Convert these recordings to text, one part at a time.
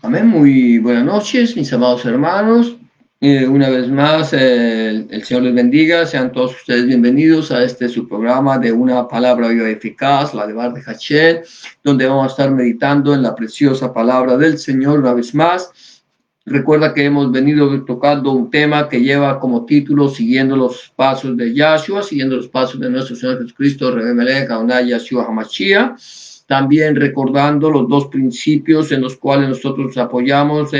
Amén, muy buenas noches, mis amados hermanos. Una vez más, el Señor les bendiga. Sean todos ustedes bienvenidos a este su programa de una palabra viva y eficaz, la de Bar de Hachel, donde vamos a estar meditando en la preciosa palabra del Señor una vez más. Recuerda que hemos venido tocando un tema que lleva como título Siguiendo los pasos de Yahshua, siguiendo los pasos de nuestro Señor Jesucristo, Rebbe Melech, Adonai Yahshua HaMashiach. También recordando los dos principios en los cuales nosotros apoyamos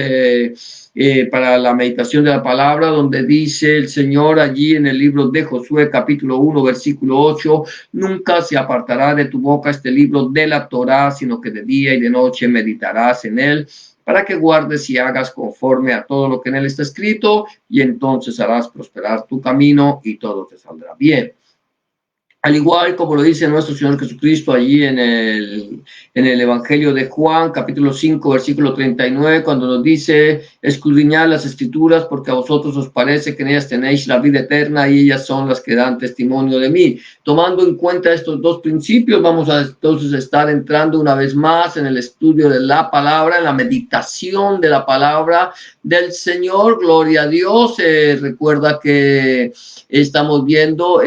para la meditación de la palabra, donde dice el Señor allí en el libro de Josué, capítulo 1, versículo 8, nunca se apartará de tu boca este libro de la Torá, sino que de día y de noche meditarás en él, para que guardes y hagas conforme a todo lo que en él está escrito, y entonces harás prosperar tu camino y todo te saldrá bien. Al igual como lo dice nuestro Señor Jesucristo allí en el Evangelio de Juan, capítulo 5, versículo 39, cuando nos dice, escudriñad las escrituras porque a vosotros os parece que en ellas tenéis la vida eterna y ellas son las que dan testimonio de mí. Tomando en cuenta estos dos principios, vamos a entonces estar entrando una vez más en el estudio de la palabra, en la meditación de la palabra del Señor. Gloria a Dios. Recuerda que estamos viendo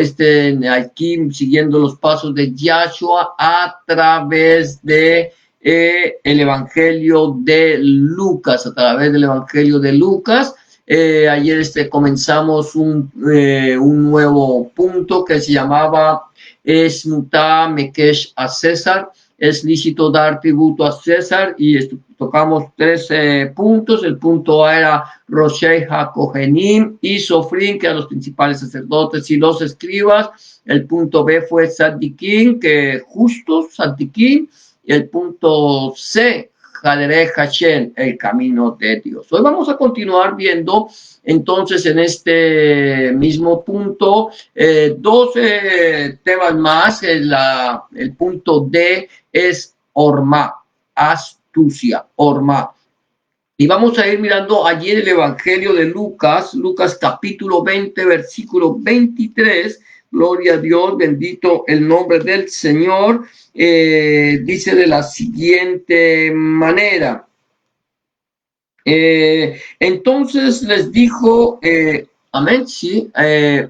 aquí siguiendo los pasos de Yahshua a través de el Evangelio de Lucas, a través del Evangelio de Lucas. Ayer comenzamos un nuevo punto que se llamaba Es muta mekesh a César, es lícito dar tributo a César, y tocamos tres puntos. El punto A era Roshei HaKohenim y Sofrim, que eran los principales sacerdotes y los escribas. El punto B fue Tzadikim, que justos, Tzadikim. Y el punto C, Haderei Hashem, el camino de Dios. Hoy vamos a continuar viendo entonces en este mismo punto dos temas más. El punto D es Orma, astucia, Orma. Y vamos a ir mirando allí en el Evangelio de Lucas, Lucas capítulo 20, versículo 23. Gloria a Dios, bendito el nombre del Señor. Dice de la siguiente manera. Entonces les dijo, amén, sí,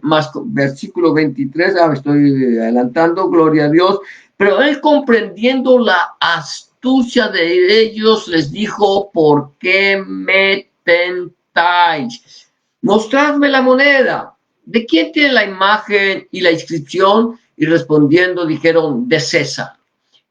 más versículo 23, me estoy adelantando, gloria a Dios, pero él comprendiendo la astucia de ellos les dijo, ¿por qué me tentáis? Mostradme la moneda. ¿De quién tiene la imagen y la inscripción? Y respondiendo dijeron, de César.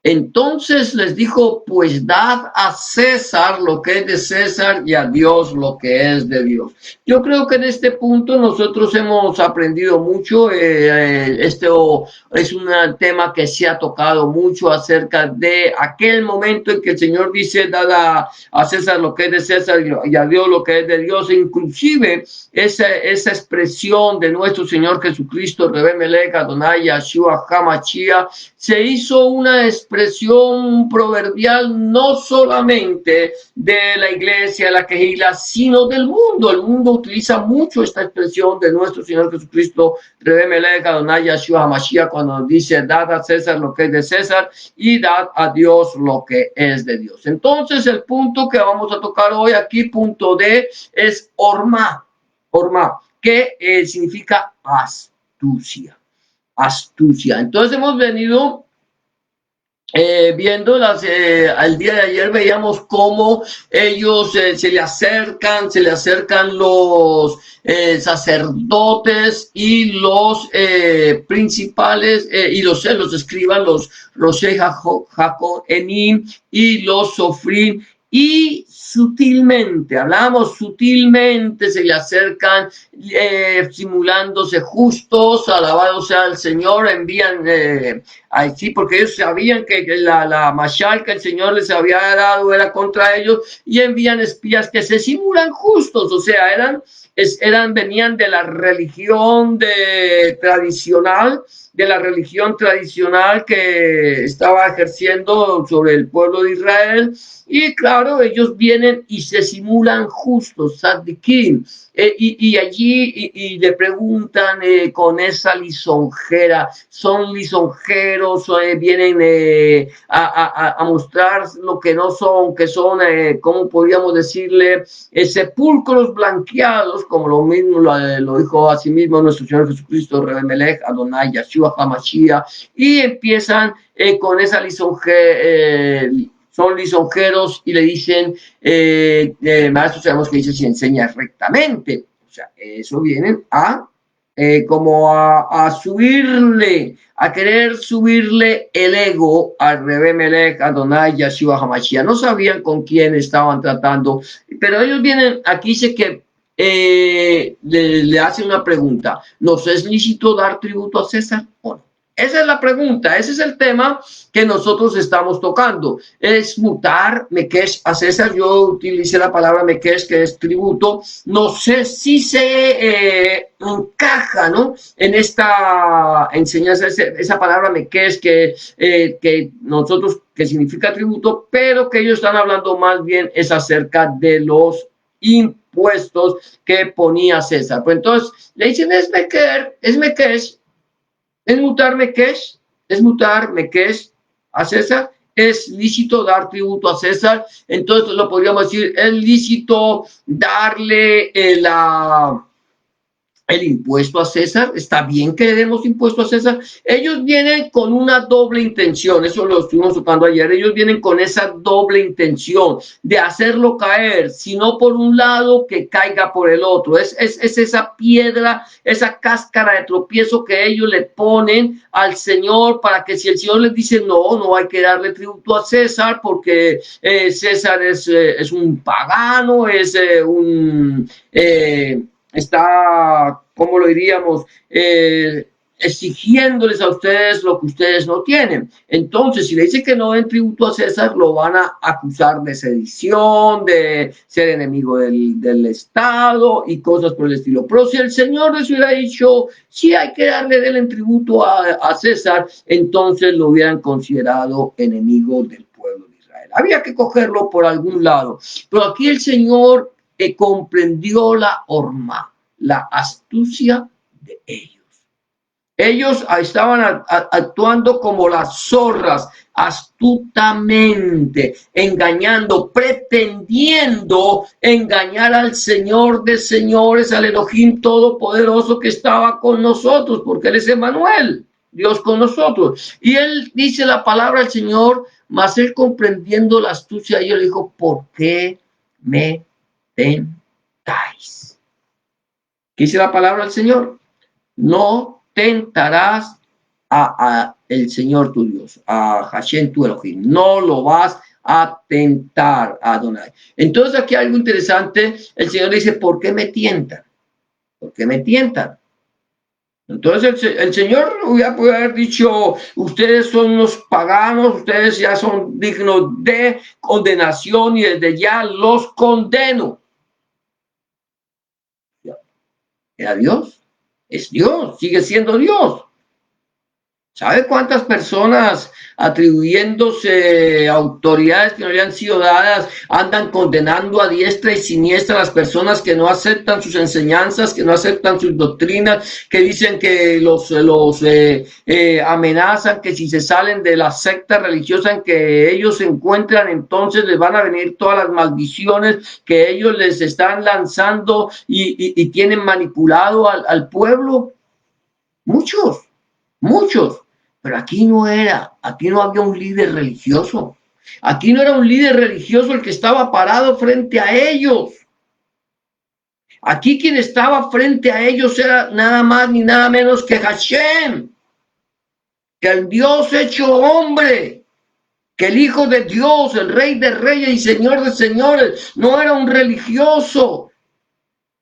Entonces les dijo, pues dad a César lo que es de César y a Dios lo que es de Dios. Yo creo que en este punto nosotros hemos aprendido mucho. Esto es un tema que se ha tocado mucho acerca de aquel momento en que el Señor dice, dad a César lo que es de César y a Dios lo que es de Dios. Inclusive esa expresión de nuestro Señor Jesucristo, Rebbe Melech, Adonai Yahshua HaMashiach, se hizo una expresión proverbial no solamente de la iglesia, la quejila, sino del mundo. El mundo utiliza mucho esta expresión de nuestro Señor Jesucristo, Rebbe Melech, Adonai Yahshua HaMashiach, cuando dice, dad a César lo que es de César y dad a Dios lo que es de Dios. Entonces el punto que vamos a tocar hoy aquí, punto D, es Orma, que significa astucia. Astucia. Entonces hemos venido viendo al día de ayer veíamos cómo ellos se le acercan los sacerdotes y los principales y los escriban, los Roshei HaKohenim y los Sofrim, y sutilmente, hablamos sutilmente, se le acercan simulándose justos, alabado sea el Señor, envían sí, porque ellos sabían que la mashal que el Señor les había dado era contra ellos, y envían espías que se simulan justos, o sea, venían de la religión tradicional, que estaba ejerciendo sobre el pueblo de Israel. Y claro, ellos vienen y se simulan justos, tzadikim, y allí le preguntan con esa lisonjera, son lisonjeros, vienen a mostrar lo que no son, que son, ¿cómo podríamos decirle? Sepulcros blanqueados, como lo mismo lo dijo a sí mismo nuestro Señor Jesucristo, Rebe Melech, Adonai, Yeshua, HaMashiach, y empiezan con esa lisonjera, son lisonjeros y le dicen, maestro, sabemos que dice si enseña rectamente. O sea, eso vienen como a subirle, a querer subirle el ego al Rebe Melech, Adonai, Yeshua, HaMashiach. No sabían con quién estaban tratando, pero ellos vienen, aquí dice que le hacen una pregunta: ¿nos es lícito dar tributo a César o no? Esa es la pregunta, ese es el tema que nosotros estamos tocando. Es mutar, mekesh a César. Yo utilicé la palabra mekesh, que es tributo. No sé si se encaja, ¿no?, en esta enseñanza, esa palabra mekesh que nosotros, que significa tributo, pero que ellos están hablando más bien es acerca de los impuestos que ponía César. Pues entonces le dicen, es mekesh, es mutar mekesh a César, es lícito dar tributo a César. Entonces lo podríamos decir, es lícito darle el impuesto a César. Está bien que le demos impuesto a César. Ellos vienen con una doble intención, eso lo estuvimos tocando ayer. Ellos vienen con esa doble intención de hacerlo caer, sino por un lado que caiga por el otro. Es esa piedra, esa cáscara de tropiezo que ellos le ponen al Señor, para que si el Señor les dice no hay que darle tributo a César porque César es un pagano, está, ¿cómo lo diríamos? Exigiéndoles a ustedes lo que ustedes no tienen. Entonces, si le dicen que no den tributo a César, lo van a acusar de sedición, de ser enemigo del Estado y cosas por el estilo. Pero si el Señor les hubiera dicho, sí hay que darle del tributo a César, entonces lo hubieran considerado enemigo del pueblo de Israel. Había que cogerlo por algún lado. Pero aquí el Señor comprendió la horma, la astucia de ellos. Ellos estaban actuando como las zorras, astutamente, engañando, pretendiendo engañar al Señor de señores, al Elohim Todopoderoso que estaba con nosotros, porque Él es Emmanuel, Dios con nosotros. Y Él dice la palabra del Señor, mas Él, comprendiendo la astucia, ellos le dijo, ¿por qué me tentáis? ¿Qué dice la palabra del Señor? No tentarás a el Señor tu Dios, a Hashem tu Elohim. No lo vas a tentar a Adonai. Entonces aquí hay algo interesante. El Señor dice, ¿por qué me tientan? ¿Por qué me tientan? Entonces el Señor hubiera podido haber dicho, ustedes son unos paganos, ustedes ya son dignos de condenación y desde ya los condeno. ¿Era Dios? Es Dios, sigue siendo Dios. ¿Sabe cuántas personas atribuyéndose autoridades que no le han sido dadas andan condenando a diestra y siniestra a las personas que no aceptan sus enseñanzas, que no aceptan sus doctrinas, que dicen que los amenazan, que si se salen de la secta religiosa en que ellos se encuentran, entonces les van a venir todas las maldiciones que ellos les están lanzando y tienen manipulado al pueblo? Muchos. Pero aquí no había un líder religioso. Aquí no era un líder religioso el que estaba parado frente a ellos. Aquí quien estaba frente a ellos era nada más ni nada menos que Hashem, que el Dios hecho hombre, que el Hijo de Dios, el Rey de Reyes y Señor de Señores, no era un religioso.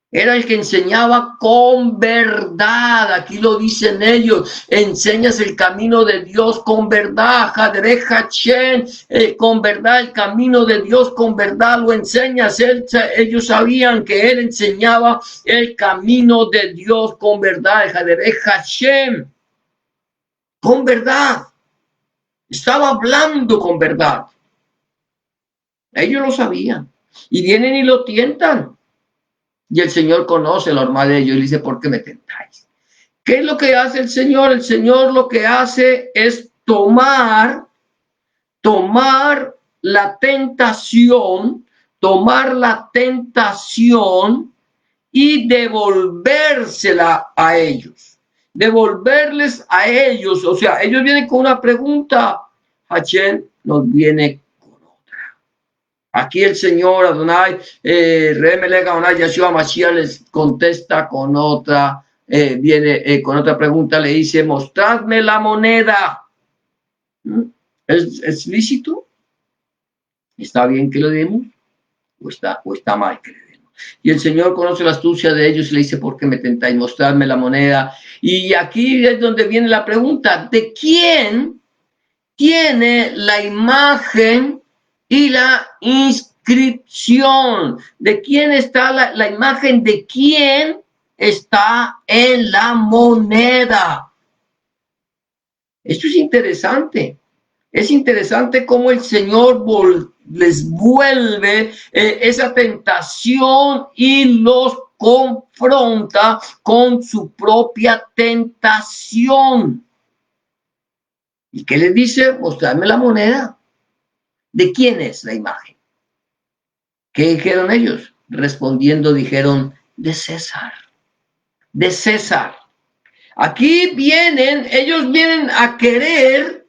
Era el que enseñaba con verdad. Aquí lo dicen ellos, enseñas el camino de Dios con verdad, con verdad, el camino de Dios con verdad lo enseñas. Ellos sabían que él enseñaba el camino de Dios con verdad, con verdad. Estaba hablando con verdad. Ellos lo sabían. Y vienen y lo tientan. Y el Señor conoce lo normal de ellos y le dice, ¿por qué me tentáis? ¿Qué es lo que hace el Señor? El Señor lo que hace es tomar la tentación, y devolvérsela a ellos, devolverles a ellos. O sea, ellos vienen con una pregunta, Hashem nos viene con otra. Aquí el Señor Adonai, Remelech Adonai Yeshua Mashiach les contesta con otra, viene con otra pregunta, le dice, mostradme la moneda. ¿Es lícito? ¿Está bien que lo demos? ¿O está mal que le demos? Y el Señor conoce la astucia de ellos y le dice, ¿por qué me tentáis? Mostrarme la moneda. Y aquí es donde viene la pregunta, ¿de quién tiene la imagen y la inscripción? ¿De quién está la imagen? ¿De quién está en la moneda? Esto es interesante. Es interesante cómo el Señor les vuelve esa tentación y los confronta con su propia tentación. ¿Y qué les dice? Mostrarme la moneda. ¿De quién es la imagen? ¿Qué dijeron ellos? Respondiendo dijeron, de César. De César. Aquí ellos vienen a querer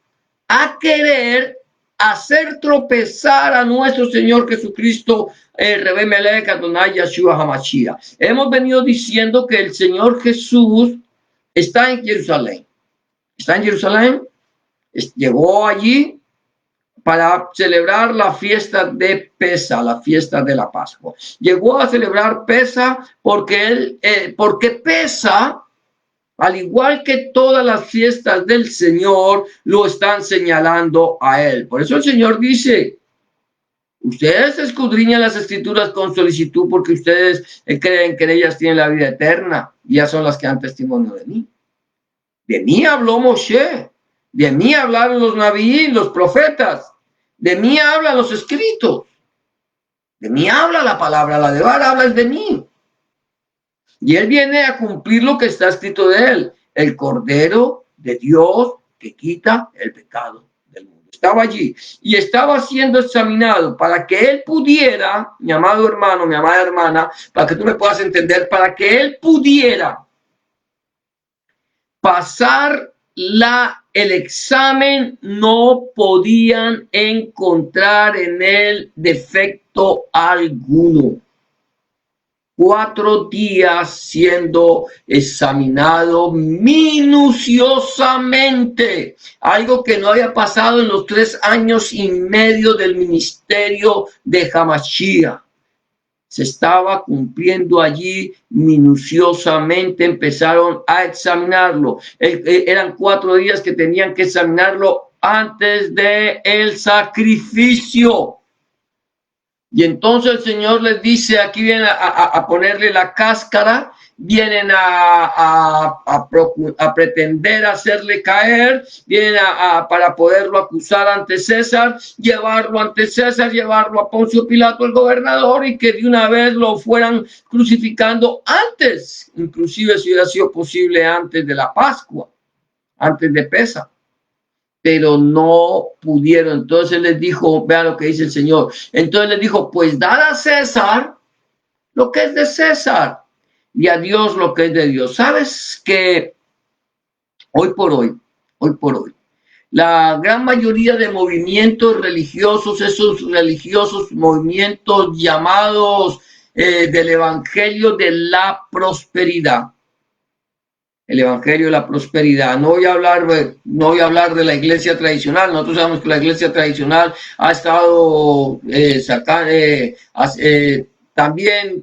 hacer tropezar a nuestro Señor Jesucristo, Rebe Melech Adonai Yeshua HaMashiach. Hemos venido diciendo que el Señor Jesús está en Jerusalén. Está en Jerusalén, llegó allí para celebrar la fiesta de Pesa, la fiesta de la Pascua. Llegó a celebrar Pesa porque Pesa, al igual que todas las fiestas del Señor, lo están señalando a él. Por eso el Señor dice, ustedes escudriñan las escrituras con solicitud porque ustedes creen que en ellas tienen la vida eterna. Y ya son las que dan testimonio de mí. De mí habló Moshe, de mí hablaron los naví, los profetas, de mí hablan los escritos, de mí habla la palabra, la de Bar habla es de mí. Y él viene a cumplir lo que está escrito de él, el Cordero de Dios que quita el pecado del mundo. Estaba allí y estaba siendo examinado para que él pudiera, mi amado hermano, mi amada hermana, para que tú me puedas entender, para que él pudiera pasar el examen, no podían encontrar en él defecto alguno. 4 días siendo examinado minuciosamente, algo que no había pasado en los 3 años y medio del ministerio de Hamashiach. Se estaba cumpliendo allí minuciosamente, empezaron a examinarlo. Eran 4 días que tenían que examinarlo antes del sacrificio. Y entonces el Señor les dice, aquí vienen a ponerle la cáscara, vienen a pretender hacerle caer, vienen para poderlo acusar ante César, llevarlo a Poncio Pilato, el gobernador, y que de una vez lo fueran crucificando antes, inclusive si hubiera sido posible antes de la Pascua, antes de Pesa. Pero no pudieron. Entonces les dijo, vean lo que dice el Señor. Entonces les dijo, pues dad a César lo que es de César y a Dios lo que es de Dios. ¿Sabes que hoy por hoy, la gran mayoría de movimientos religiosos, esos religiosos movimientos llamados del Evangelio de la Prosperidad, el Evangelio de la Prosperidad. No voy a hablar de la iglesia tradicional. Nosotros sabemos que la iglesia tradicional ha estado también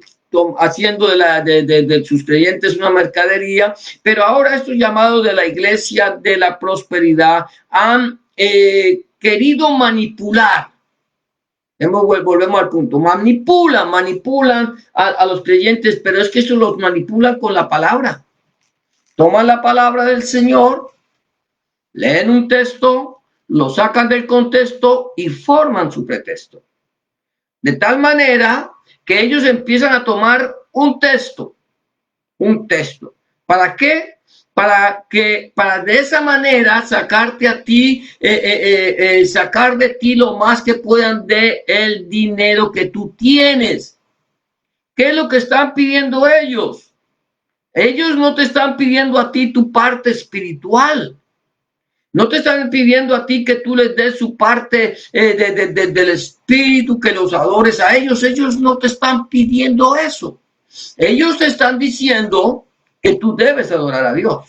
haciendo de sus creyentes una mercadería, pero ahora estos llamados de la iglesia de la prosperidad han querido manipular. Volvemos al punto. Manipulan a los creyentes, pero es que eso los manipulan con la palabra. Toman la palabra del Señor, leen un texto, lo sacan del contexto y forman su pretexto. De tal manera que ellos empiezan a tomar un texto. ¿Para qué? Para de esa manera sacarte a ti, sacar de ti lo más que puedan de el dinero que tú tienes. ¿Qué es lo que están pidiendo ellos? Ellos no te están pidiendo a ti tu parte espiritual. No te están pidiendo a ti que tú les des su parte del espíritu, que los adores a ellos. Ellos no te están pidiendo eso. Ellos te están diciendo que tú debes adorar a Dios.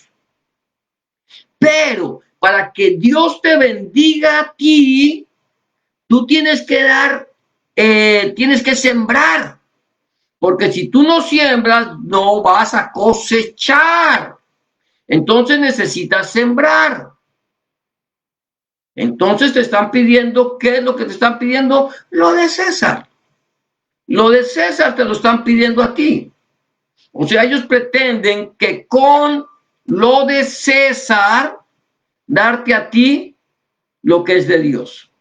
Pero para que Dios te bendiga a ti, tú tienes que tienes que sembrar. Porque si tú no siembras, no vas a cosechar. Entonces necesitas sembrar. Entonces te están pidiendo, ¿qué es lo que te están pidiendo? Lo de César. Lo de César te lo están pidiendo a ti. O sea, ellos pretenden que con lo de César, darte a ti lo que es de Dios.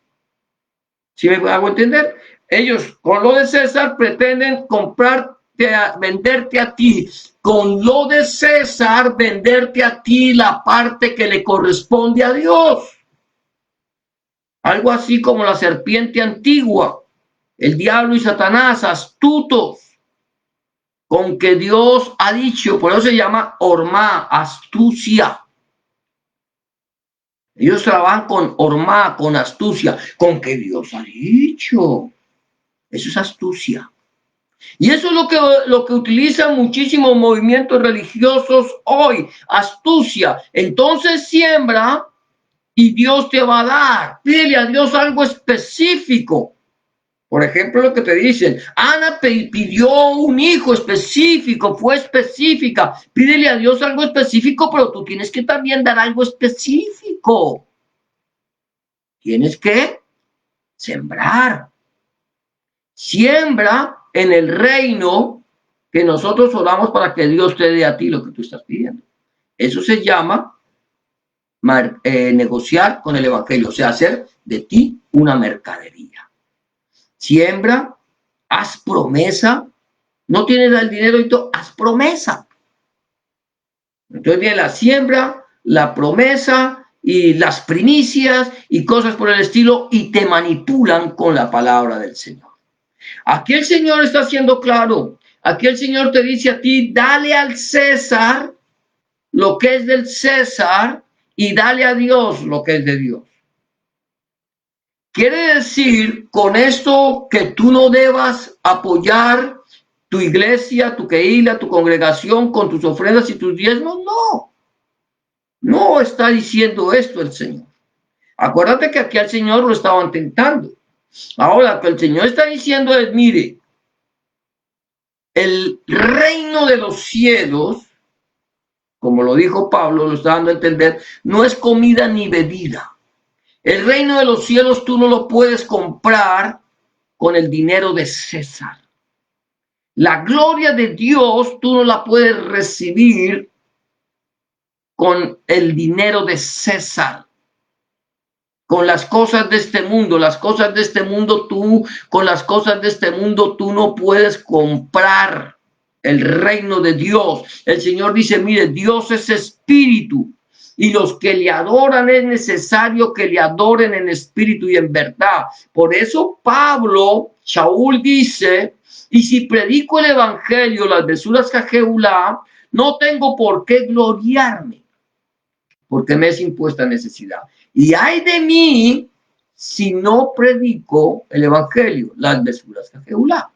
¿Sí me hago entender? Ellos con lo de César pretenden venderte a ti. Con lo de César, venderte a ti la parte que le corresponde a Dios. Algo así como la serpiente antigua, el diablo y Satanás, astutos, con que Dios ha dicho, por eso se llama orma, astucia. Ellos trabajan con orma, con astucia, con que Dios ha dicho. Eso es astucia. Y eso es lo que utilizan muchísimos movimientos religiosos hoy, astucia. Entonces siembra y Dios te va a dar. Pídele a Dios algo específico. Por ejemplo, lo que te dicen, Ana pidió un hijo específico, fue específica. Pídele a Dios algo específico, pero tú tienes que también dar algo específico. Tienes que sembrar. Siembra en el reino que nosotros oramos para que Dios te dé a ti lo que tú estás pidiendo. Eso se llama negociar con el evangelio, o sea, hacer de ti una mercadería. Siembra, haz promesa, no tienes el dinero y todo, haz promesa. Entonces viene la siembra, la promesa y las primicias y cosas por el estilo y te manipulan con la palabra del Señor. Aquí el Señor está siendo claro. Aquí el Señor te dice a ti, dale al César lo que es del César y dale a Dios lo que es de Dios. ¿Quiere decir con esto que tú no debas apoyar tu iglesia, tu queila, tu congregación con tus ofrendas y tus diezmos? No. No está diciendo esto el Señor. Acuérdate que aquí al Señor lo estaban tentando. Ahora, lo que el Señor está diciendo es, mire, el reino de los cielos, como lo dijo Pablo, lo está dando a entender, no es comida ni bebida. El reino de los cielos tú no lo puedes comprar con el dinero de César. La gloria de Dios tú no la puedes recibir con el dinero de César. Con las cosas de este mundo, con las cosas de este mundo tú no puedes comprar el reino de Dios. El Señor dice, mire, Dios es espíritu y los que le adoran es necesario que le adoren en espíritu y en verdad. Por eso Shaul dice, y si predico el evangelio, las besuras Jehulá, no tengo por qué gloriarme, porque me es impuesta necesidad. Y ay de mí si no predico el evangelio, las besuras Jehulá.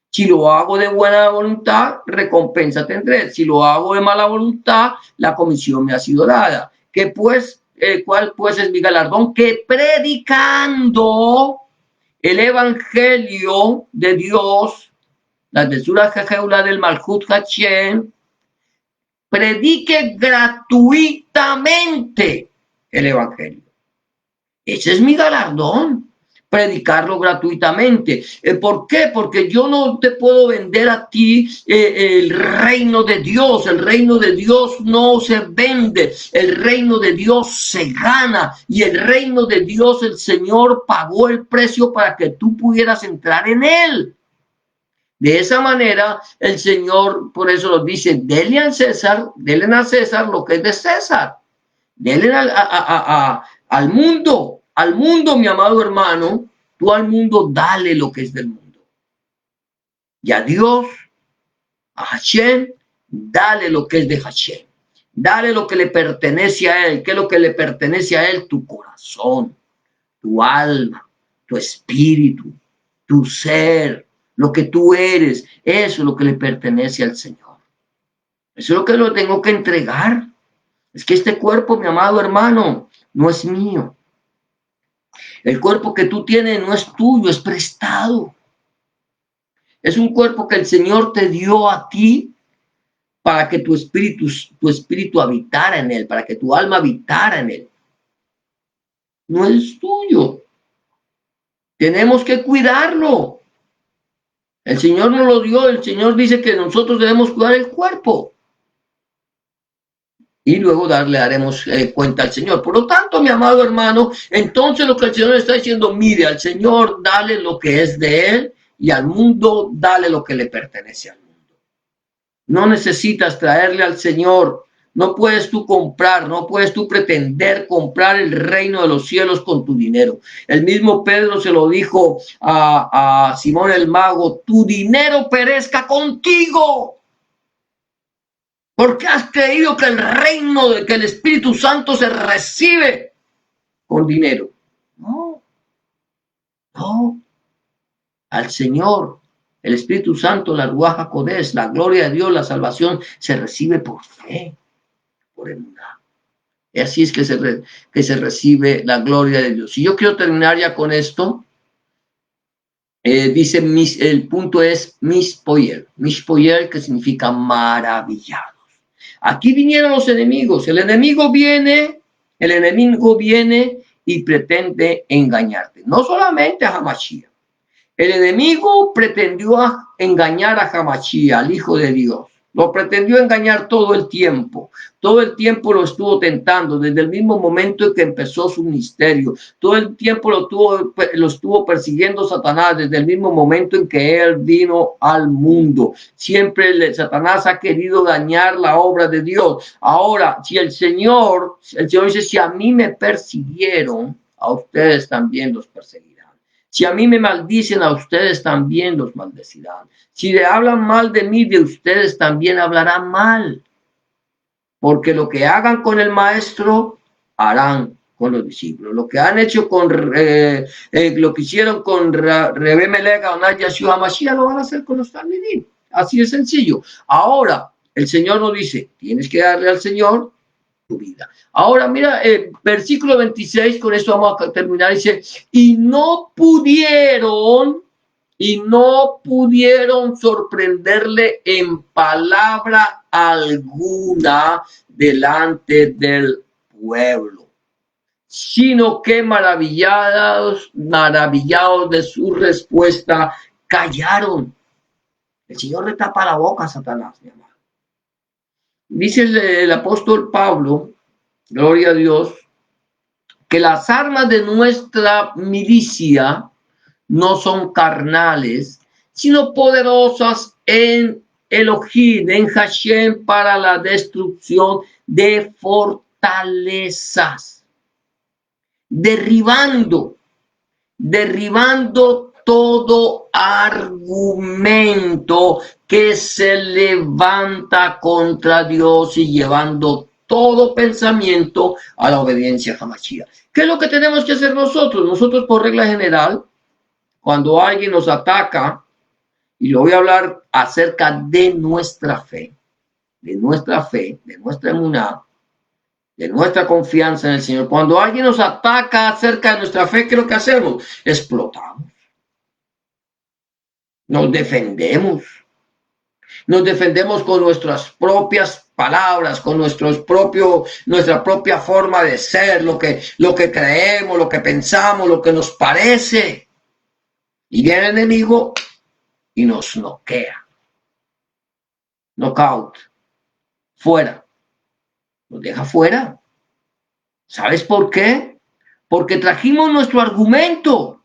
Si lo hago de buena voluntad, recompensa tendré. Si lo hago de mala voluntad, la comisión me ha sido dada. ¿Qué pues, cuál pues es mi galardón? Que predicando el evangelio de Dios, las besuras Jehulá del Malhut Hashem, predique gratuitamente el evangelio. Ese es mi galardón. predicarlo gratuitamente. ¿Por qué? Porque yo no te puedo vender a ti el reino de Dios. El reino de Dios no se vende, el reino de Dios se gana, y el reino de Dios, el Señor pagó el precio para que tú pudieras entrar en él. De esa manera, el Señor por eso nos dice: denle a César lo que es de César. Denle al mundo, mi amado hermano, tú al mundo dale lo que es del mundo. Y a Dios, a Hashem, dale lo que es de Hashem. Dale lo que le pertenece a él. ¿Qué es lo que le pertenece a él? Tu corazón, tu alma, tu espíritu, tu ser, lo que tú eres. Eso es lo que le pertenece al Señor. Eso es lo que lo tengo que entregar. Es que este cuerpo, mi amado hermano, no es mío. El cuerpo que tú tienes no es tuyo, es prestado. Es un cuerpo que el Señor te dio a ti para que tu espíritu habitara en él, para que tu alma habitara en él. No es tuyo. Tenemos que cuidarlo. El Señor nos lo dio. El Señor dice que nosotros debemos cuidar el cuerpo. Y luego le daremos cuenta al Señor. Por lo tanto, mi amado hermano, entonces lo que el Señor está diciendo: mire, al Señor dale lo que es de él, y al mundo dale lo que le pertenece al mundo. No necesitas traerle al Señor. No puedes tú comprar, no puedes tú pretender comprar el reino de los cielos con tu dinero. El mismo Pedro se lo dijo a Simón el mago: tu dinero perezca contigo, porque has creído que el reino, que el Espíritu Santo se recibe con dinero. No, no. Al Señor, el Espíritu Santo, la Ruaj HaKodesh, la gloria de Dios, la salvación, se recibe por fe, por emuná. Y así es que se recibe la gloria de Dios. Y yo quiero terminar ya con esto. Dice, el punto es Mishpoyer, que significa maravillados. Aquí vinieron los enemigos. El enemigo viene y pretende engañarte. No solamente a Hamashiach. El enemigo pretendió engañar a Hamashiach, al Hijo de Dios. Lo pretendió engañar todo el tiempo. Todo el tiempo lo estuvo tentando, desde el mismo momento en que empezó su ministerio. Todo el tiempo lo estuvo persiguiendo Satanás, desde el mismo momento en que él vino al mundo. Siempre Satanás ha querido dañar la obra de Dios. Ahora, si el Señor dice: si a mí me persiguieron, a ustedes también los perseguirán. Si a mí me maldicen, a ustedes también los maldecirán. Si le hablan mal de mí, de ustedes también hablarán mal. Porque lo que hagan con el maestro, harán con los discípulos. Lo que han hecho lo que hicieron con Rebbe Melega o Yeshua Mashiach, lo van a hacer con los Talmidim. Así de sencillo. Ahora, el Señor nos dice: tienes que darle al Señor tu vida. Ahora mira, versículo 26, con esto vamos a terminar. Dice: y no pudieron sorprenderle en palabra alguna delante del pueblo, sino que maravillados de su respuesta, callaron. El Señor le tapa la boca a Satanás, mi amado. Dice el apóstol Pablo, gloria a Dios, que las armas de nuestra milicia no son carnales, sino poderosas en Elohim, en Hashem, para la destrucción de fortalezas, derribando todo argumento que se levanta contra Dios, y llevando todo pensamiento a la obediencia a Hamashiach. ¿Qué es lo que tenemos que hacer nosotros? Nosotros, por regla general, cuando alguien nos ataca, y lo voy a hablar acerca de nuestra fe, de nuestra emuná, de nuestra confianza en el Señor. Cuando alguien nos ataca acerca de nuestra fe, ¿qué es lo que hacemos? Explotamos. Nos defendemos. Nos defendemos con nuestras propias palabras, con nuestra propia forma de ser, lo que creemos, lo que pensamos, lo que nos parece. Y viene el enemigo y nos noquea. Knockout. Fuera. Nos deja fuera. ¿Sabes por qué? Porque trajimos nuestro argumento.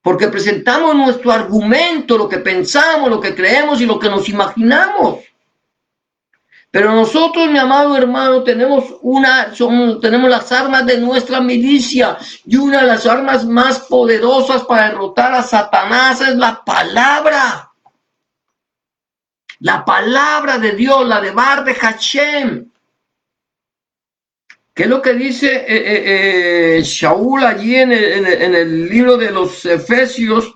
Porque presentamos nuestro argumento, lo que pensamos, lo que creemos y lo que nos imaginamos. Pero nosotros, mi amado hermano, tenemos las armas de nuestra milicia, y una de las armas más poderosas para derrotar a Satanás es la palabra. La palabra de Dios, la de Bar de Hashem. ¿Qué es lo que dice Shaul allí en el libro de los Efesios?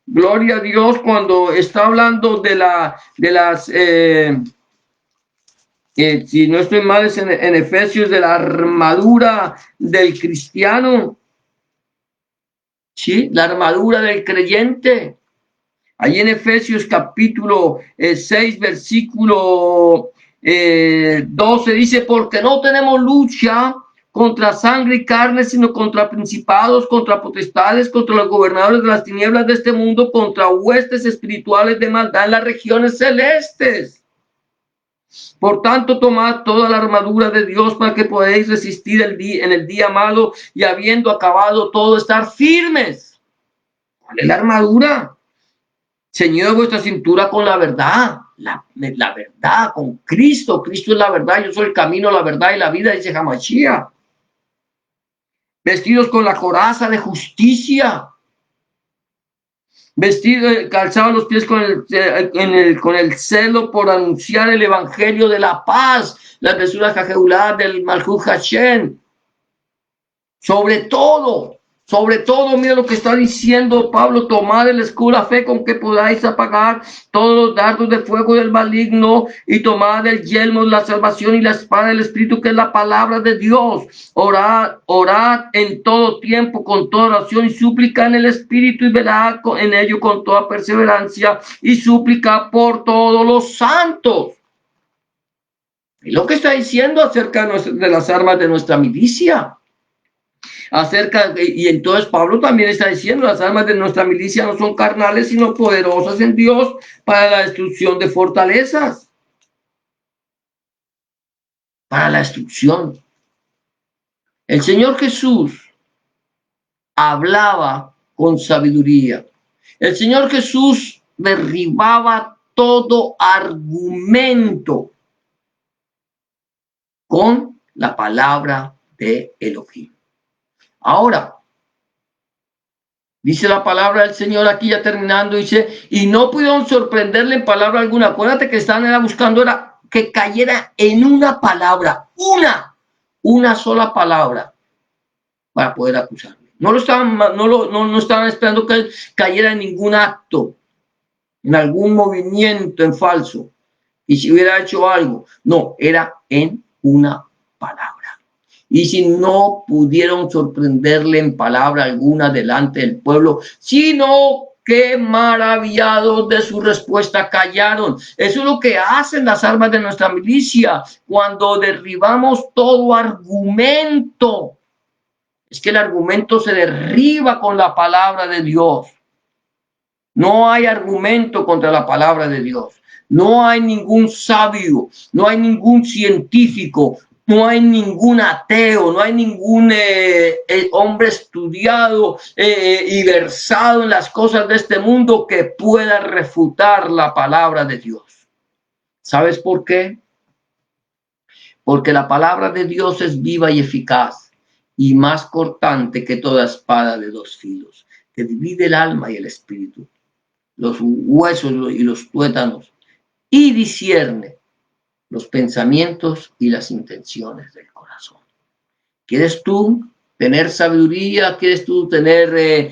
Gloria a Dios, cuando está hablando de las si no estoy mal, es en Efesios, de la armadura del cristiano. Sí, la armadura del creyente. Allí en Efesios capítulo 6, versículo 12 dice: porque no tenemos lucha contra sangre y carne, sino contra principados, contra potestades, contra los gobernadores de las tinieblas de este mundo, contra huestes espirituales de maldad en las regiones celestes. Por tanto, tomad toda la armadura de Dios para que podáis resistir en el día malo, y habiendo acabado todo, estar firmes. ¿Cuál es la armadura? Ceñido vuestra cintura con la verdad, la verdad, con Cristo. Cristo es la verdad, yo soy el camino, la verdad y la vida, dice Hamashiach. Vestidos con la coraza de justicia. Calzados los pies con el celo por anunciar el evangelio de la paz, la mesura Jajeulah del Malhut Hashem. Sobre todo, mira lo que está diciendo Pablo: tomad el escudo de la fe con que podáis apagar todos los dardos de fuego del maligno, y tomad el yelmo de la salvación y la espada del Espíritu, que es la palabra de Dios. Orad en todo tiempo con toda oración y súplica en el Espíritu, y velad en ello con toda perseverancia y súplica por todos los santos. Y lo que está diciendo acerca de las armas de nuestra milicia. Y entonces Pablo también está diciendo: las armas de nuestra milicia no son carnales, sino poderosas en Dios para la destrucción de fortalezas. Para la destrucción. El Señor Jesús hablaba con sabiduría. El Señor Jesús derribaba todo argumento con la palabra de Elohim. Ahora, dice la palabra del Señor aquí, ya terminando, dice: y no pudieron sorprenderle en palabra alguna. Acuérdate que estaban buscando era que cayera en una palabra, una sola palabra, para poder acusarle. No estaban esperando que él cayera en ningún acto, en algún movimiento en falso, y si hubiera hecho algo. No, era en una palabra. Y si no pudieron sorprenderle en palabra alguna delante del pueblo, sino que maravillados de su respuesta callaron. Eso es lo que hacen las armas de nuestra milicia cuando derribamos todo argumento. Es que el argumento se derriba con la palabra de Dios. No hay argumento contra la palabra de Dios. No hay ningún sabio, no hay ningún científico, no hay ningún ateo, no hay ningún hombre estudiado y versado en las cosas de este mundo que pueda refutar la palabra de Dios. ¿Sabes por qué? Porque la palabra de Dios es viva y eficaz, y más cortante que toda espada de dos filos, que divide el alma y el espíritu, los huesos y los tuétanos, y discierne los pensamientos y las intenciones del corazón. ¿Quieres tú tener sabiduría? ¿Quieres tú tener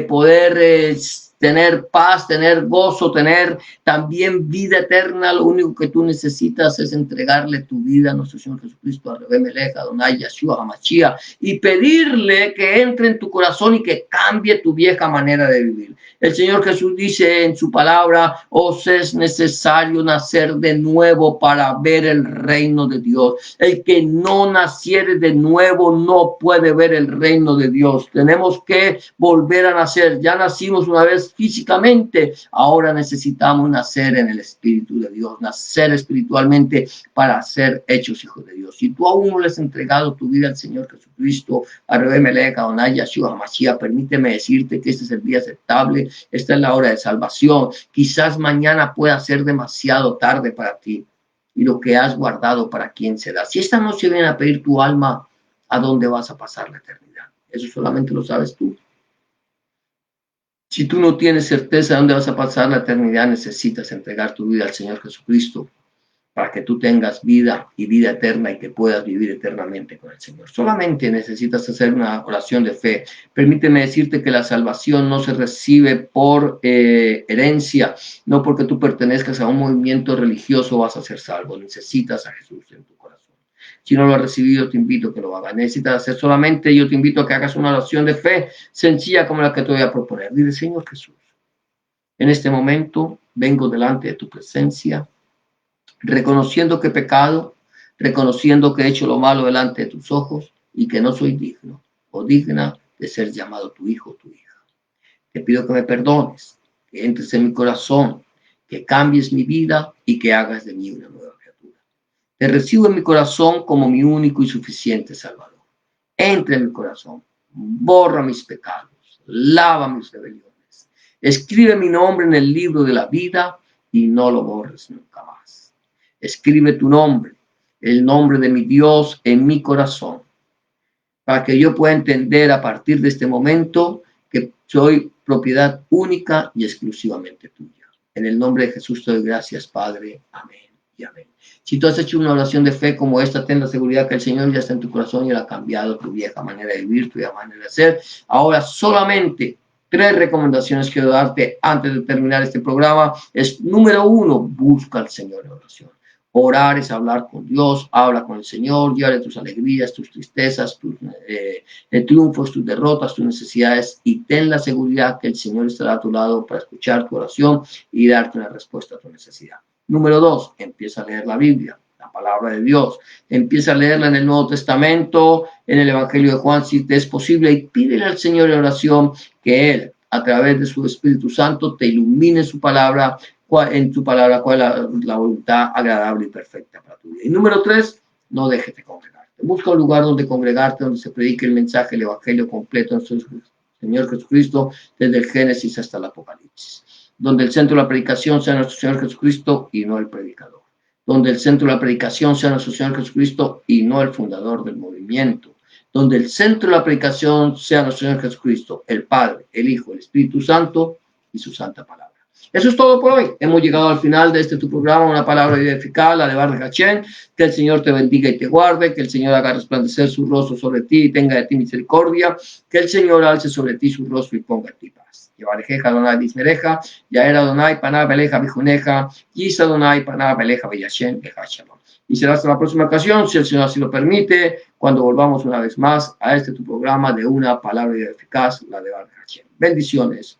poder tener paz, tener gozo, tener también vida eterna. Lo único que tú necesitas es entregarle tu vida a nuestro Señor Jesucristo, a Rebbe Melech, a Adonai, Yeshua, HaMashiach, y pedirle que entre en tu corazón y que cambie tu vieja manera de vivir. El Señor Jesús dice en su palabra: os es necesario nacer de nuevo para ver el reino de Dios. El que no naciere de nuevo no puede ver el reino de Dios. Tenemos que volver a nacer. Ya nacimos una vez físicamente, ahora necesitamos nacer en el Espíritu de Dios, nacer espiritualmente para ser hechos hijos de Dios. Si tú aún no le has entregado tu vida al Señor Jesucristo, a Rebbe Melech, a Adonai, Yeshua, HaMashiach, permíteme decirte que este es el día aceptable, esta es la hora de salvación. Quizás mañana pueda ser demasiado tarde para ti, y lo que has guardado, ¿para quién será? Si esta noche viene a pedir tu alma, ¿a dónde vas a pasar la eternidad? Eso solamente lo sabes tú. Si tú no tienes certeza de dónde vas a pasar la eternidad, necesitas entregar tu vida al Señor Jesucristo para que tú tengas vida y vida eterna y que puedas vivir eternamente con el Señor. Solamente necesitas hacer una oración de fe. Permíteme decirte que la salvación no se recibe por herencia, no porque tú pertenezcas a un movimiento religioso vas a ser salvo. Necesitas a Jesús en tu corazón. Si no lo has recibido, te invito a que lo hagas. Necesitas hacer solamente, yo te invito a que hagas una oración de fe sencilla como la que te voy a proponer. Dile: Señor Jesús, en este momento vengo delante de tu presencia, reconociendo que he pecado, reconociendo que he hecho lo malo delante de tus ojos y que no soy digno o digna de ser llamado tu hijo o tu hija. Te pido que me perdones, que entres en mi corazón, que cambies mi vida y que hagas de mí una nueva criatura. Te recibo en mi corazón como mi único y suficiente Salvador. Entra en mi corazón, borra mis pecados, lava mis rebeliones, escribe mi nombre en el libro de la vida y no lo borres nunca más. Escribe tu nombre, el nombre de mi Dios, en mi corazón, para que yo pueda entender a partir de este momento que soy propiedad única y exclusivamente tuya. En el nombre de Jesús te doy gracias, Padre. Amén y amén. Si tú has hecho una oración de fe como esta, ten la seguridad que el Señor ya está en tu corazón y ha cambiado tu vieja manera de vivir, tu vieja manera de ser. Ahora solamente 3 recomendaciones quiero darte antes de terminar este programa. Es: número 1, busca al Señor en oración. Orar es hablar con Dios, habla con el Señor, llévale tus alegrías, tus tristezas, tus triunfos, tus derrotas, tus necesidades, y ten la seguridad que el Señor estará a tu lado para escuchar tu oración y darte una respuesta a tu necesidad. Número 2, empieza a leer la Biblia, la palabra de Dios. Empieza a leerla en el Nuevo Testamento, en el Evangelio de Juan, si te es posible, y pídele al Señor en oración que Él, a través de su Espíritu Santo, te ilumine su palabra, en tu palabra, cuál es la voluntad agradable y perfecta para tu vida. Y número 3, no dejes de congregarte. Busca un lugar donde congregarte, donde se predique el mensaje, el Evangelio completo de nuestro Señor Jesucristo, desde el Génesis hasta el Apocalipsis. Donde el centro de la predicación sea nuestro Señor Jesucristo y no el predicador. Donde el centro de la predicación sea nuestro Señor Jesucristo y no el fundador del movimiento. Donde el centro de la predicación sea nuestro Señor Jesucristo, el Padre, el Hijo, el Espíritu Santo y su santa palabra. Eso es todo por hoy. Hemos llegado al final de tu programa, una palabra eficaz, la de Baruch Hashem. Que el Señor te bendiga y te guarde, que el Señor haga resplandecer su rostro sobre ti y tenga de ti misericordia, que el Señor alce sobre ti su rostro y ponga en ti paz. Yevarejeja Adonai bismereja, Yael Adonai panah beleja bijuneja, Yis Adonai panah beleja beyashem leja shalom. Y será hasta la próxima ocasión, si el Señor así lo permite, cuando volvamos una vez más a tu programa de una palabra eficaz, la de Baruch Hashem. Bendiciones.